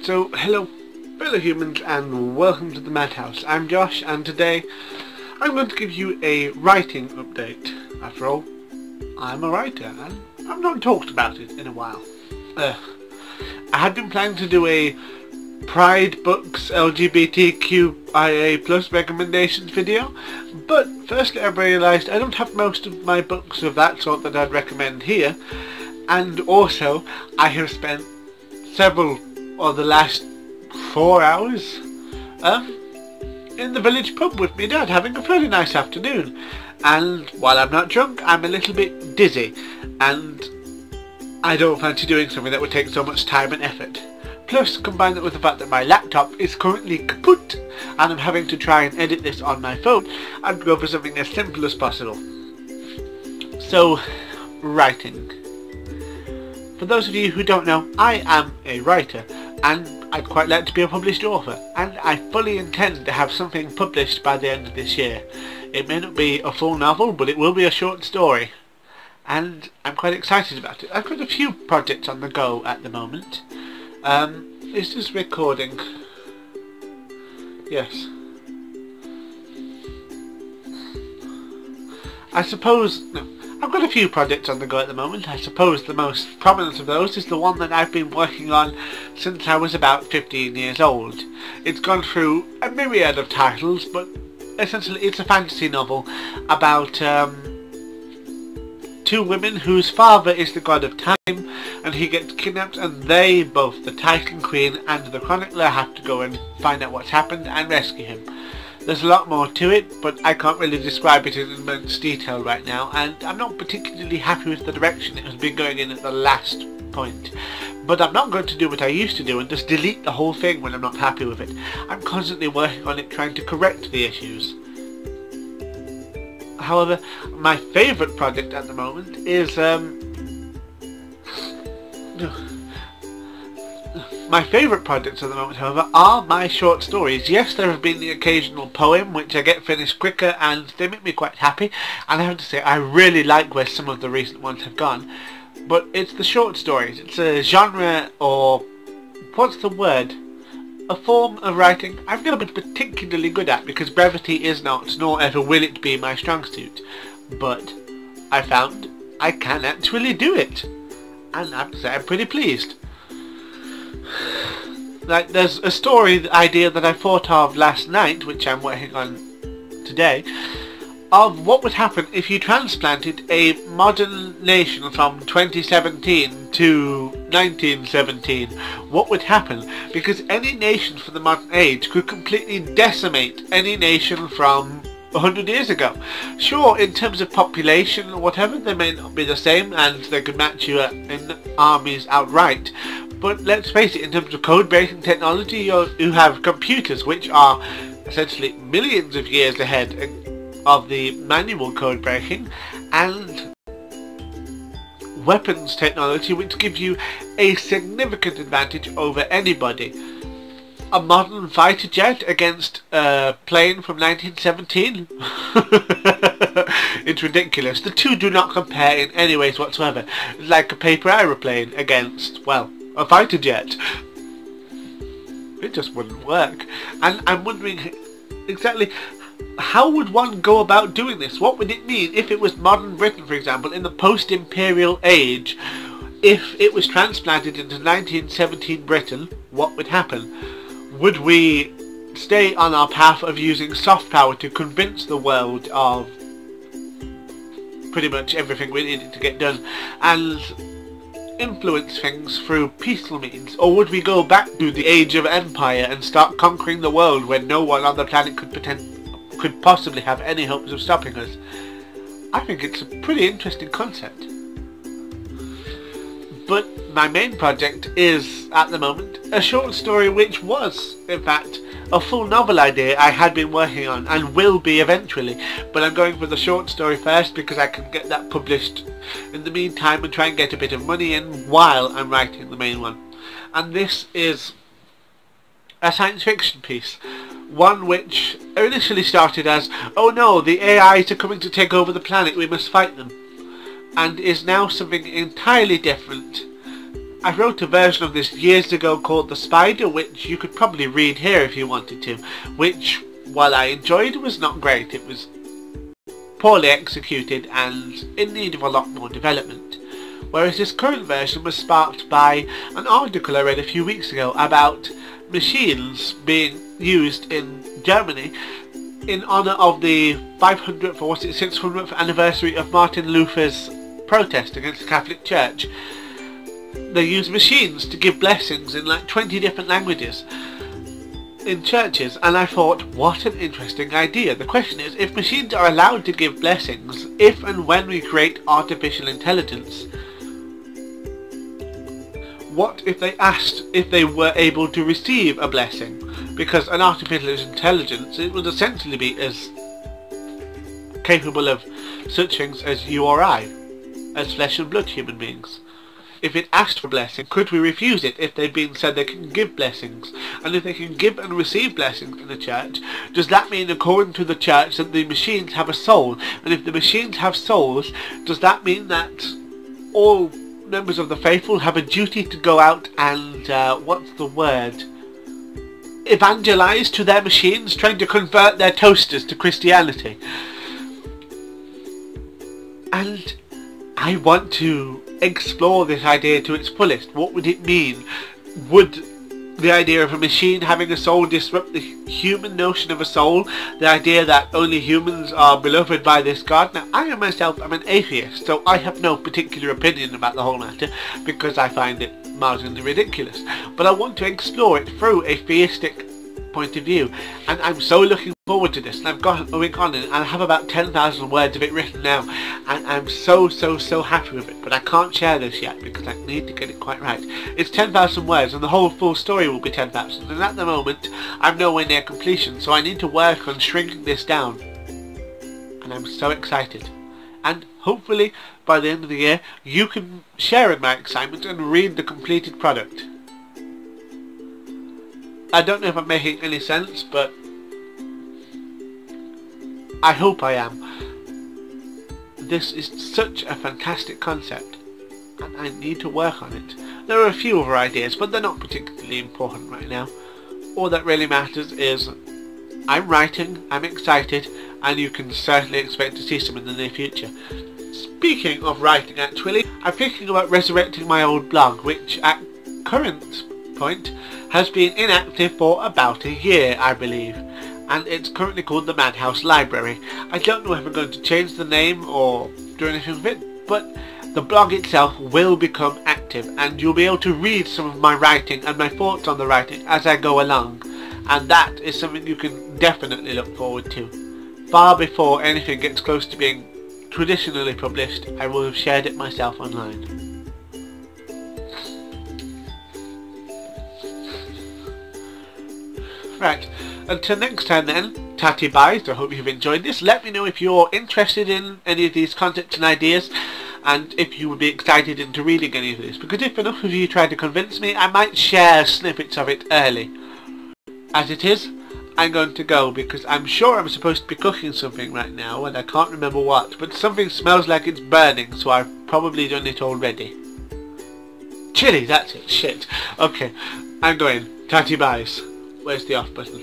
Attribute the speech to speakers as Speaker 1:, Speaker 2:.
Speaker 1: So, hello fellow humans and welcome to the Madhouse. I'm Josh and today I'm going to give you a writing update. After all, I'm a writer and I've not talked about it in a while. I had been planning to do a Pride Books LGBTQIA plus recommendations video, but firstly I realised I don't have most of my books of that sort that I'd recommend here, and also I have spent several of the last 4 hours in the village pub with me dad having a fairly nice afternoon, and while I'm not drunk I'm a little bit dizzy and I don't fancy doing something that would take so much time and effort. Plus, combine that with the fact that my laptop is currently kaput and I'm having to try and edit this on my phone, I'd go for something as simple as possible. So, writing. For those of you who don't know, I am a writer and I'd quite like to be a published author, and I fully intend to have something published by the end of this year. It may not be a full novel, but it will be a short story, and I'm quite excited about it. I've got a few projects on the go at the moment. Is this recording? Yes. I've got a few projects on the go at the moment. I suppose the most prominent of those is the one that I've been working on since I was about 15 years old. It's gone through a myriad of titles, but essentially it's a fantasy novel about two women whose father is the god of time, and he gets kidnapped, and they, both the Titan Queen and the Chronicler, have to go and find out what's happened and rescue him. There's a lot more to it, but I can't really describe it in immense detail right now, and I'm not particularly happy with the direction it has been going in at the last point. But I'm not going to do what I used to do and just delete the whole thing when I'm not happy with it. I'm constantly working on it, trying to correct the issues. However, my favourite project at the moment is my favourite projects at the moment, however, are my short stories. Yes, there have been the occasional poem, which I get finished quicker and they make me quite happy, and I have to say I really like where some of the recent ones have gone, but it's the short stories. It's a genre, or what's the word? A form of writing I've never been particularly good at, because brevity is not, nor ever will it be, my strong suit. But I found I can actually do it, and I have to say I'm pretty pleased. Like, there's a story idea that I thought of last night, which I'm working on today, of what would happen if you transplanted a modern nation from 2017 to 1917. What would happen? Because any nation from the modern age could completely decimate any nation from 100 years ago. Sure, in terms of population or whatever, they may not be the same and they could match you in armies outright. But let's face it, in terms of code-breaking technology, you have computers which are essentially millions of years ahead of the manual code-breaking, and weapons technology which gives you a significant advantage over anybody. A modern fighter jet against a plane from 1917? It's ridiculous. The two do not compare in any ways whatsoever. It's like a paper aeroplane against, well, a fighter jet. It just wouldn't work. And I'm wondering exactly how would one go about doing this? What would it mean if it was modern Britain, for example, in the post-imperial age? If it was transplanted into 1917 Britain, what would happen? Would we stay on our path of using soft power to convince the world of pretty much everything we needed to get done, and influence things through peaceful means? Or would we go back to the age of empire and start conquering the world when no one on the planet could possibly have any hopes of stopping us? I think it's a pretty interesting concept. But my main project is, at the moment, a short story which was, in fact, a full novel idea I had been working on and will be eventually, but I'm going for the short story first because I can get that published in the meantime and try and get a bit of money in while I'm writing the main one. And this is a science fiction piece, one which initially started as, oh no, the AIs are coming to take over the planet, we must fight them, and is now something entirely different. I wrote a version of this years ago called The Spider, which you could probably read here if you wanted to, which, while I enjoyed, was not great. It was poorly executed and in need of a lot more development. Whereas this current version was sparked by an article I read a few weeks ago about machines being used in Germany in honour of the 500th or 600th anniversary of Martin Luther's protest against the Catholic Church. They use machines to give blessings in like 20 different languages in churches, and I thought, what an interesting idea. The question is, if machines are allowed to give blessings, if and when we create artificial intelligence, what if they asked if they were able to receive a blessing? Because an artificial intelligence, it would essentially be as capable of such things as you or I, as flesh and blood human beings. If it asked for blessing, could we refuse it if they've been said they can give blessings? And if they can give and receive blessings in the church, does that mean, according to the church, that the machines have a soul? And if the machines have souls, does that mean that all members of the faithful have a duty to go out and, what's the word? Evangelize to their machines, trying to convert their toasters to Christianity? And I want to explore this idea to its fullest. What would it mean? Would the idea of a machine having a soul disrupt the human notion of a soul? The idea that only humans are beloved by this God? Now, I myself am an atheist, so I have no particular opinion about the whole matter because I find it marginally ridiculous. But I want to explore it through a theistic point of view, and I'm so looking forward to this. And I've got a week on it, and I have about 10,000 words of it written now, and I'm so happy with it. But I can't share this yet because I need to get it quite right. It's 10,000 words, and the whole full story will be 10,000. And at the moment, I'm nowhere near completion, so I need to work on shrinking this down. And I'm so excited. And hopefully, by the end of the year, you can share in my excitement and read the completed product. I don't know if I'm making any sense, but I hope I am. This is such a fantastic concept, and I need to work on it. There are a few other ideas, but they're not particularly important right now. All that really matters is I'm writing, I'm excited, and you can certainly expect to see some in the near future. Speaking of writing, actually, I'm thinking about resurrecting my old blog, which at current point has been inactive for about a year, I believe, and it's currently called the Madhouse Library. I don't know if I'm going to change the name or do anything with it, but the blog itself will become active, and you'll be able to read some of my writing and my thoughts on the writing as I go along, and that is something you can definitely look forward to. Far before anything gets close to being traditionally published, I will have shared it myself online. Right, until next time then, tatty byes. I hope you've enjoyed this. Let me know if you're interested in any of these concepts and ideas, and if you would be excited into reading any of this, because if enough of you try to convince me, I might share snippets of it early. As it is, I'm going to go because I'm sure I'm supposed to be cooking something right now, and I can't remember what, but something smells like it's burning, so I've probably done it already. Chili, that's it, shit. Okay, I'm going. Tatty byes. Where's the off button?